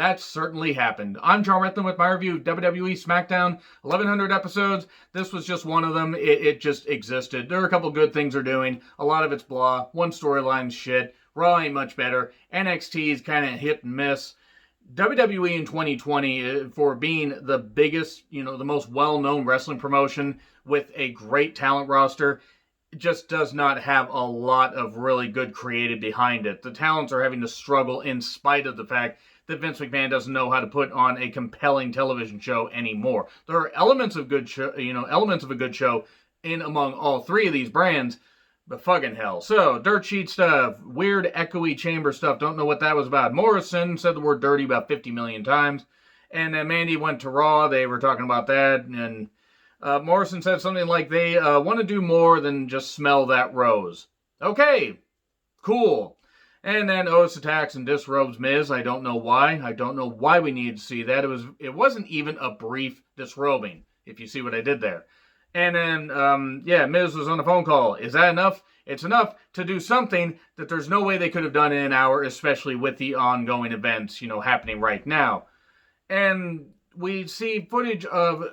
That certainly happened. I'm John Redland with my review of WWE Smackdown, 1,100 episodes. This was just one of them. It just existed. There are a couple good things they're doing. A lot of it's blah. One storyline's shit. Raw ain't much better. NXT's kind of hit and miss. WWE in 2020, for being the biggest, the most well-known wrestling promotion with a great talent roster, just does not have a lot of really good creative behind it. The talents are having to struggle in spite of the fact that Vince McMahon doesn't know how to put on a compelling television show anymore. There are elements of good show, elements of a good show in among all three of these brands, but fucking hell. So, dirt sheet stuff, weird echoey chamber stuff, don't know what that was about. Morrison said the word dirty about 50 million times, and then Mandy went to Raw, they were talking about that, and Morrison said something like they want to do more than just smell that rose. Okay, cool. And then Otis attacks and disrobes Miz. I don't know why. I don't know why we needed to see that. It wasn't even a brief disrobing, if you see what I did there. And then, Miz was on the phone call. Is that enough? It's enough to do something that there's no way they could have done in an hour, especially with the ongoing events, happening right now. And we see footage of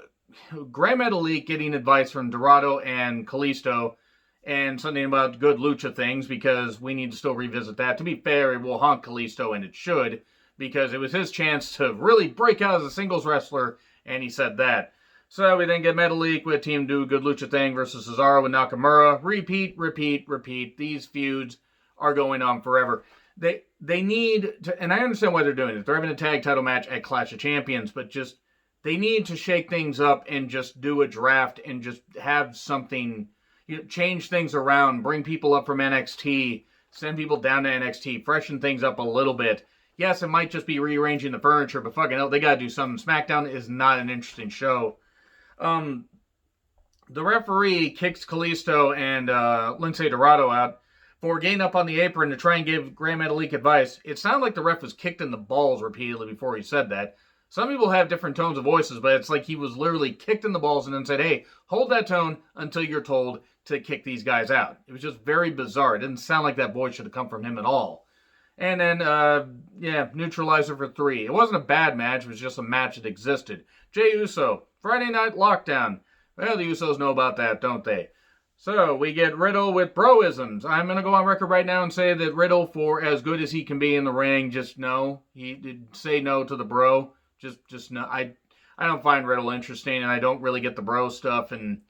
Grand Metalik getting advice from Dorado and Kalisto and something about good lucha things, because we need to still revisit that. To be fair, it will haunt Kalisto, and it should, because it was his chance to really break out as a singles wrestler, and he said that. So we then get Metalik with Team Do Good Lucha Thing versus Cesaro and Nakamura. Repeat. These feuds are going on forever. They need to, and I understand why they're doing it. They're having a tag title match at Clash of Champions, but just, they need to shake things up and just do a draft and just have something, change things around, bring people up from NXT, send people down to NXT, freshen things up a little bit. Yes, it might just be rearranging the furniture, but fucking hell, they gotta do something. SmackDown is not an interesting show. The referee kicks Kalisto and Lince Dorado out for getting up on the apron to try and give Grand Metalik advice. It sounded like the ref was kicked in the balls repeatedly before he said that. Some people have different tones of voices, but it's like he was literally kicked in the balls and then said, hey, hold that tone until you're told to kick these guys out. It was just very bizarre. It didn't sound like that voice should have come from him at all. And then, neutralizer for 3. It wasn't a bad match. It was just a match that existed. Jey Uso, Friday Night Lockdown. Well, the Usos know about that, don't they? So, we get Riddle with broisms. I'm going to go on record right now and say that Riddle, for as good as he can be in the ring, just no. He did say no to the bro. Just no. I don't find Riddle interesting, and I don't really get the bro stuff, and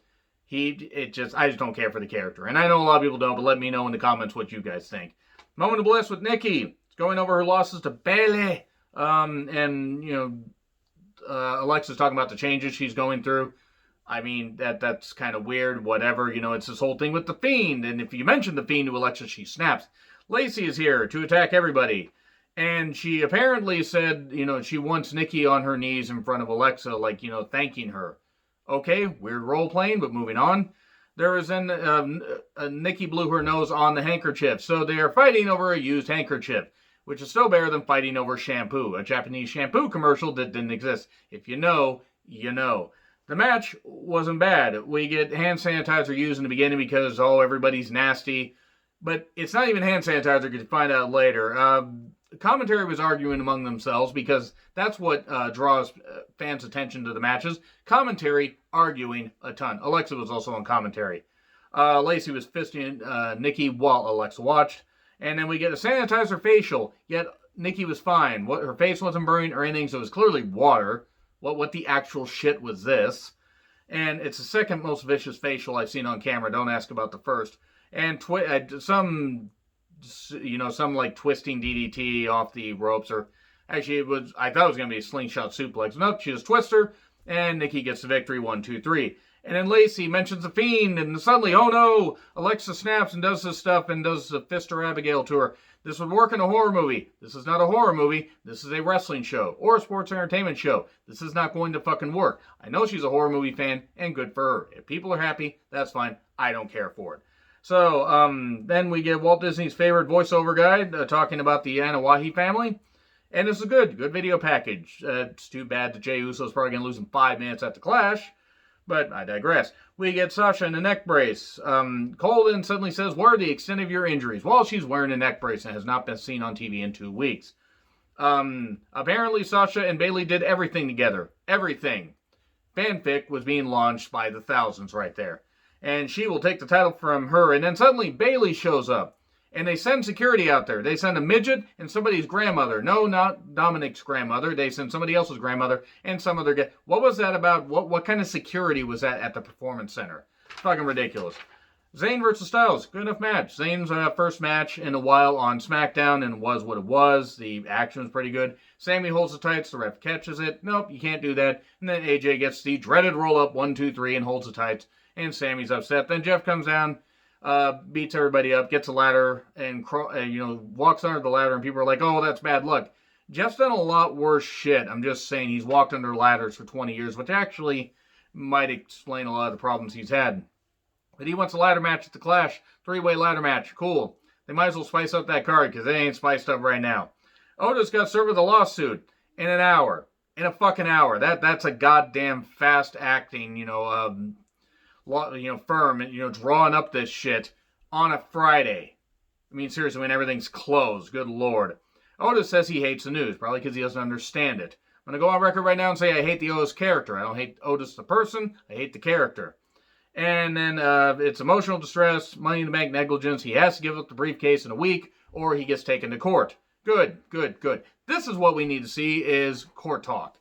I just don't care for the character. And I know a lot of people don't, but let me know in the comments what you guys think. Moment of Bliss with Nikki. It's going over her losses to Bayley. Alexa's talking about the changes she's going through. I mean, that's kind of weird, whatever. It's this whole thing with The Fiend. And if you mention The Fiend to Alexa, she snaps. Lacey is here to attack everybody. And she apparently said, she wants Nikki on her knees in front of Alexa, like, thanking her. Okay, weird role-playing, but moving on. There was Nikki blew her nose on the handkerchief. So they are fighting over a used handkerchief, which is still better than fighting over shampoo, a Japanese shampoo commercial that didn't exist. If you know, you know. The match wasn't bad. We get hand sanitizer used in the beginning because, everybody's nasty. But it's not even hand sanitizer, you can find out later. The commentary was arguing among themselves because that's what draws fans' attention to the matches. Commentary arguing a ton. Alexa was also on commentary. Lacey was fisting Nikki while Alexa watched. And then we get a sanitizer facial, yet Nikki was fine. Her face wasn't burning or anything, so it was clearly water. What the actual shit was this? And it's the second most vicious facial I've seen on camera. Don't ask about the first. And some like twisting DDT off the ropes, or actually I thought it was going to be a slingshot suplex. Nope, she just twists her, and Nikki gets the victory, 1, 2, 3. And then Lacey mentions the Fiend, and suddenly, oh no, Alexa snaps and does this stuff and does the Fister Abigail to her. This would work in a horror movie. This is not a horror movie. This is a wrestling show or a sports entertainment show. This is not going to fucking work. I know she's a horror movie fan, and good for her. If people are happy, that's fine. I don't care for it. So, then we get Walt Disney's favorite voiceover guy talking about the Anawahi family. And it's a good video package. It's too bad that Jey Uso's probably going to lose in 5 minutes at the Clash. But I digress. We get Sasha in a neck brace. Cole then suddenly says, what are the extent of your injuries? Well, she's wearing a neck brace and has not been seen on TV in 2 weeks. Apparently Sasha and Bayley did everything together. Everything. Fanfic was being launched by the thousands right there. And she will take the title from her, and then suddenly Bayley shows up. And they send security out there. They send a midget and somebody's grandmother. No, not Dominic's grandmother. They send somebody else's grandmother and some other guy. What was that about? What kind of security was that at the Performance Center? Fucking ridiculous. Zayn versus Styles. Good enough match. Zayn's first match in a while on Smackdown, and was what it was. The action was pretty good. Sammy holds the tights. The ref catches it. Nope, you can't do that. And then AJ gets the dreaded roll-up 1, 2, 3 and holds the tights. And Sammy's upset. Then Jeff comes down, beats everybody up, gets a ladder, and walks under the ladder, and people are like, oh, that's bad luck. Jeff's done a lot worse shit. I'm just saying, he's walked under ladders for 20 years, which actually might explain a lot of the problems he's had. But he wants a ladder match at the Clash. 3-way ladder match. Cool. They might as well spice up that card, because they ain't spiced up right now. Otis got served with a lawsuit in an hour. In a fucking hour. That's a goddamn fast acting, firm, drawing up this shit on a Friday. I mean, seriously, when everything's closed. Good Lord. Otis says he hates the news, probably because he doesn't understand it. I'm going to go on record right now and say I hate the Otis character. I don't hate Otis the person. I hate the character. And then it's emotional distress, money in the bank negligence. He has to give up the briefcase in a week, or he gets taken to court. Good. This is what we need to see, is court talk.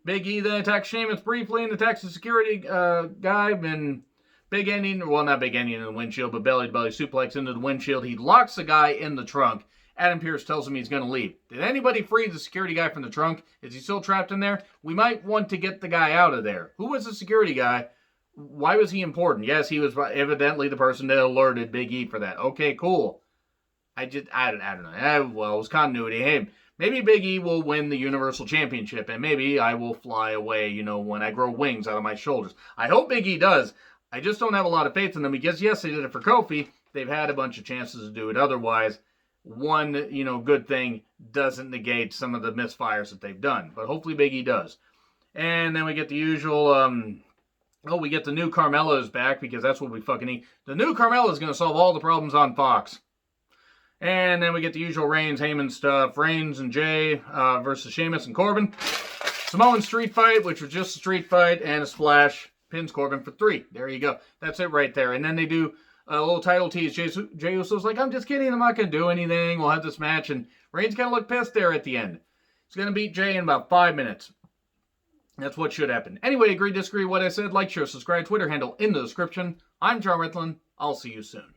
Big E then attacks Sheamus briefly and attacks the security guy, and big ending, well, not big ending in the windshield, but belly-to-belly suplex into the windshield. He locks the guy in the trunk. Adam Pearce tells him he's going to leave. Did anybody free the security guy from the trunk? Is he still trapped in there? We might want to get the guy out of there. Who was the security guy? Why was he important? Yes, he was evidently the person that alerted Big E for that. Okay, cool. I don't know. Well, it was continuity. Hey, maybe Big E will win the Universal Championship, and maybe I will fly away, when I grow wings out of my shoulders. I hope Big E does. I just don't have a lot of faith in them, because yes, they did it for Kofi. They've had a bunch of chances to do it otherwise. One, good thing doesn't negate some of the misfires that they've done. But hopefully Big E does. And then we get the usual, we get the new Carmella's back, because that's what we fucking need. The new Carmella is going to solve all the problems on Fox. And then we get the usual Reigns, Heyman stuff. Reigns and Jay versus Sheamus and Corbin. Samoan street fight, which was just a street fight, and a splash. Pins Corbin for 3. There you go. That's it right there. And then they do a little title tease. Jey Uso's like, I'm just kidding. I'm not going to do anything. We'll have this match. And Reigns going to look pissed there at the end. He's going to beat Jey in about 5 minutes. That's what should happen. Anyway, agree, disagree what I said. Like, share, subscribe, Twitter handle in the description. I'm John Ritlin. I'll see you soon.